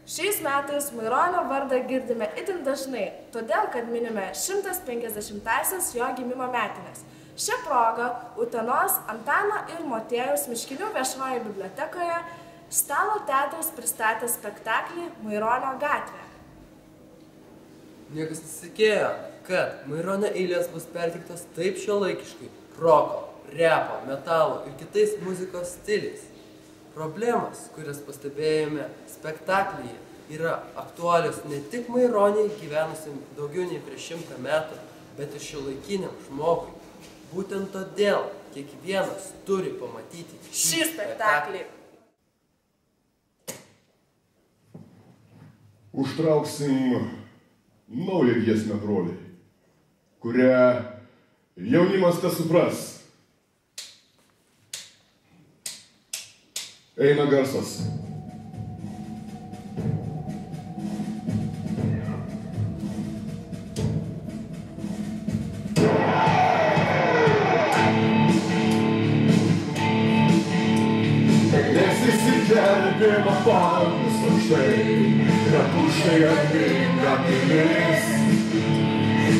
Šiais metais Maironio vardą girdime itin dažnai, todėl, kad minime 150-asias jo gimimo metinės. Šią progą Utenos Antano ir Motiejaus Miškinių viešojoje bibliotekoje Stalo teatras pristatė spektaklį Maironio gatvė. Niekas nesitikėjo, kad Maironio eilės bus perteiktos taip šiuolaikiškai roko, repo, metalo ir kitais muzikos stiliais. Problemos, kurias pastebėjome spektaklyje, yra aktualios ne tik Maironiai gyvenusiam daugiau nei prieš 100 metų, bet ir šiuolaikiniam žmogui. Būtent todėl kiekvienas turi pamatyti šį spektaklį. Užtrauksim naują giesmę, broliai, kurią jaunimas te supras. Eina garsas. Nesigelbėma palus aukštai, rapuštai atminga pilis.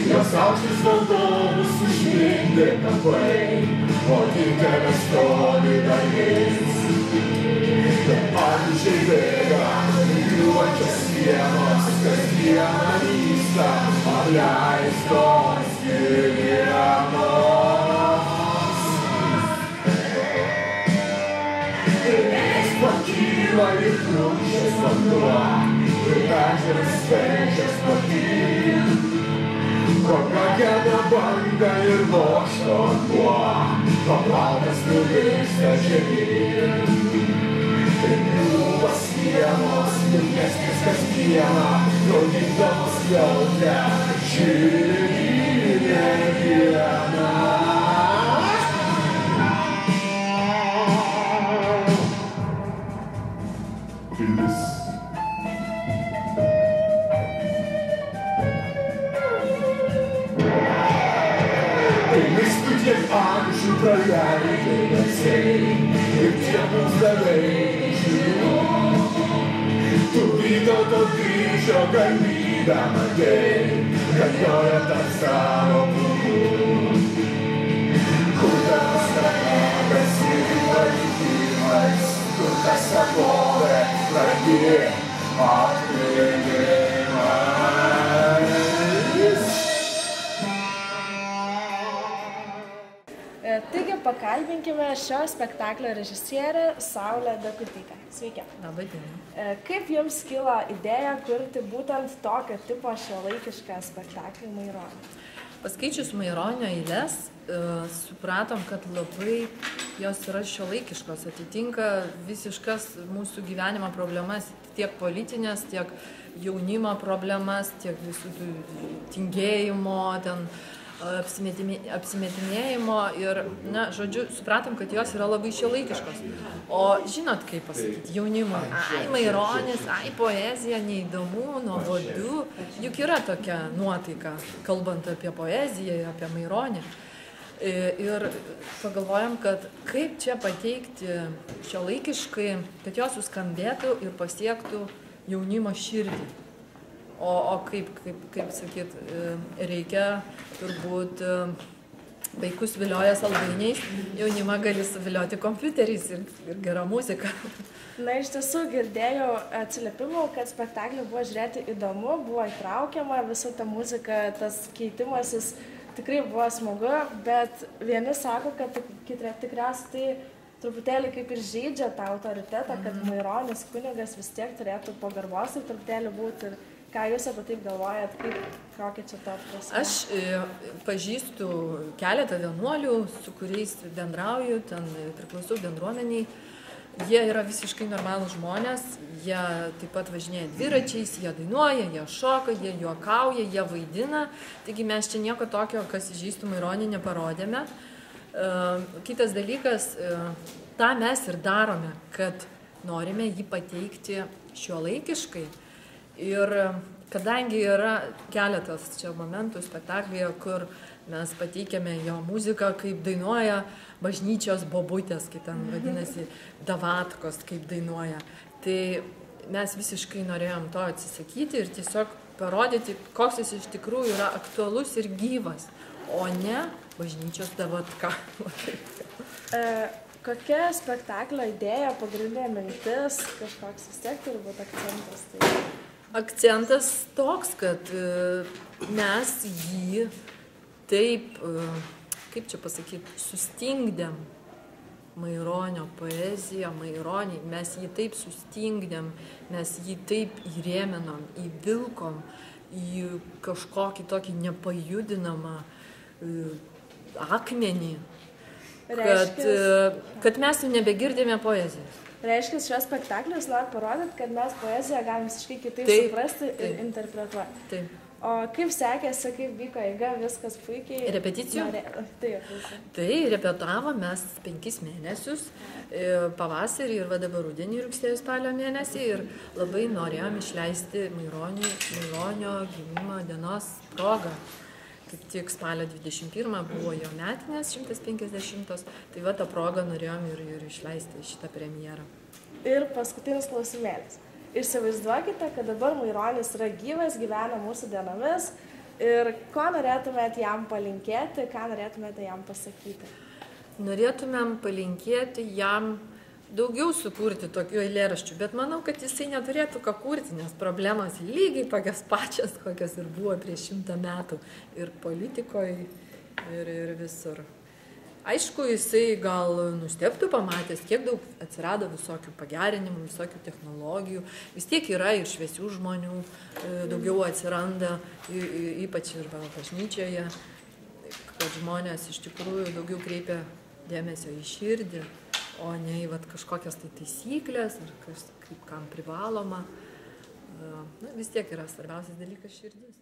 Jos aukštis valdovus užmindė kapai, o didelė stovi dalis. Pavyzdžiai bėga, griuojančios sienos, kasdieną vysta, apleistos gyvenos. Vėjas pakyla ir krūšės vanduo, ir ežeras vežės patyn. Kokia gena banga ir lošto vanduo, paplautas nuvirsta žemyn. Griūva sienos, ilgesnis kasdieną, rodydamos jautrę širdinę dieną. Pilis. Pilis tu tiek amžių praleidai atsei, ir tiek mums davei. Tu Vytauto Didžiojo galimybę matei, kad joje tarp savo plukų. Kur tas tanakas ir palikimas, kur tas sakovė pradė atminimais. Taigi pakalbinkime šio spektaklio režisierę Saulę Dekutytę. Sveiki. Labai diena. Kaip jums kilo idėja kurti būtent tokio tipo šiuolaikišką spektaklį Maironio? Paskaičius Maironio eiles, supratom, kad labai jos yra šiuolaikiškos, atitinka visiškas mūsų gyvenimo problemas, tiek politinės, tiek jaunimo problemas, tiek visų tingėjimo, apsimetinėjimo ir, na, žodžiu, supratom, kad jos yra labai šiuolaikiškos. O žinot, kaip pasakyti, jaunimui, ai, Maironis, ai, poezija, neįdomu, nuobodu, juk yra tokia nuotaika, kalbant apie poeziją, apie Maironį. Ir pagalvojom, kad kaip čia pateikti šiuolaikiškai, kad jos suskambėtų ir pasiektų jaunimo širdį. O kaip sakyt, reikia turbūt vaikus vilioja saldainiais, jaunimą gali suvilioti kompiuteriais ir gera muzika. Na, iš tiesų girdėjau atsiliepimų, kad spektaklį buvo žiūrėti įdomu, buvo įtraukiama visa ta muzika, tas keitimasis tikrai buvo smagu, bet vieni sako, kad tikriausiai tai truputėlį kaip ir žaidžia tą autoritetą, kad Maironis kunigas vis tiek turėtų pagarbos ir truputėlį būti. Ką jūs apie taip galvojat, kokia čia to prasme? Aš pažįstu keletą vienuolių, su kuriais bendrauju, ten priklausau bendruomeniai. Jie yra visiškai normalūs žmonės, jie taip pat važinėja dviračiais, jie dainuoja, jie šoka, jie juokauja, jie vaidina. Taigi mes čia nieko tokio, kas įžeistų Maironį, neparodėme. Kitas dalykas, tą mes ir darome, kad norime jį pateikti šiuolaikiškai. Ir kadangi yra keletas čia momentų spektaklyje, kur mes pateikėme jo muziką, kaip dainuoja bažnyčios bobutės, kaip ten vadinasi, davatkos, kaip dainuoja. Tai mes visiškai norėjom to atsisakyti ir tiesiog parodyti, koks jis iš tikrųjų yra aktualus ir gyvas, o ne bažnyčios davatka. Kokia spektaklio idėja, pagrindinė mintis, kažkoks vis tiek turi būti akcentas? Tai... Akcentas toks, kad mes jį taip, kaip čia pasakyti, sustingdėm Maironio poeziją, Maironį, mes jį taip sustingdėm, mes jį taip įrėminom, įvilkom į kažkokį tokį nepajudinamą akmenį, kad mes jau nebegirdėme poezijos. Reiškia, šios spektaklius nori parodyti, kad mes poeziją galim visiškai kitaip suprasti ir interpretuoti. Taip. O kaip sekėsi, kaip vyko eiga, viskas puikiai? Repeticijų? Tai repetavo mes 5 mėnesius, pavasarį ir dabar rudenį, rugsėjo spalio mėnesį, ir labai norėjom išleisti Maironio gimimo dienos progą. Kaip tik spalio 21 buvo jo metinės 150, tai va tą progą norėjom ir išleisti šitą premjerą. Ir paskutinis klausimėlis. Įsivaizduokite, kad dabar Maironis yra gyvas, gyvena mūsų dienomis ir ko norėtumėte jam palinkėti, ką norėtumėte jam pasakyti? Norėtumėm palinkėti jam daugiau sukurti tokių eilėraščių, bet manau, kad jisai neturėtų ką kurti, nes problemos lygiai tokios pačios, kokios ir buvo prieš 100 metų ir politikoje, ir visur. Aišku, jisai gal nustebtų pamatęs, kiek daug atsirado visokių pagerinimų, visokių technologijų. Vis tiek yra ir šviesių žmonių, daugiau atsiranda, ypač ir bažnyčioje, kad žmonės iš tikrųjų daugiau kreipia dėmesio į širdį, o ne į kažkokias tai taisyklės, ar kaip kam privaloma. Vis tiek yra svarbiausias dalykas širdis.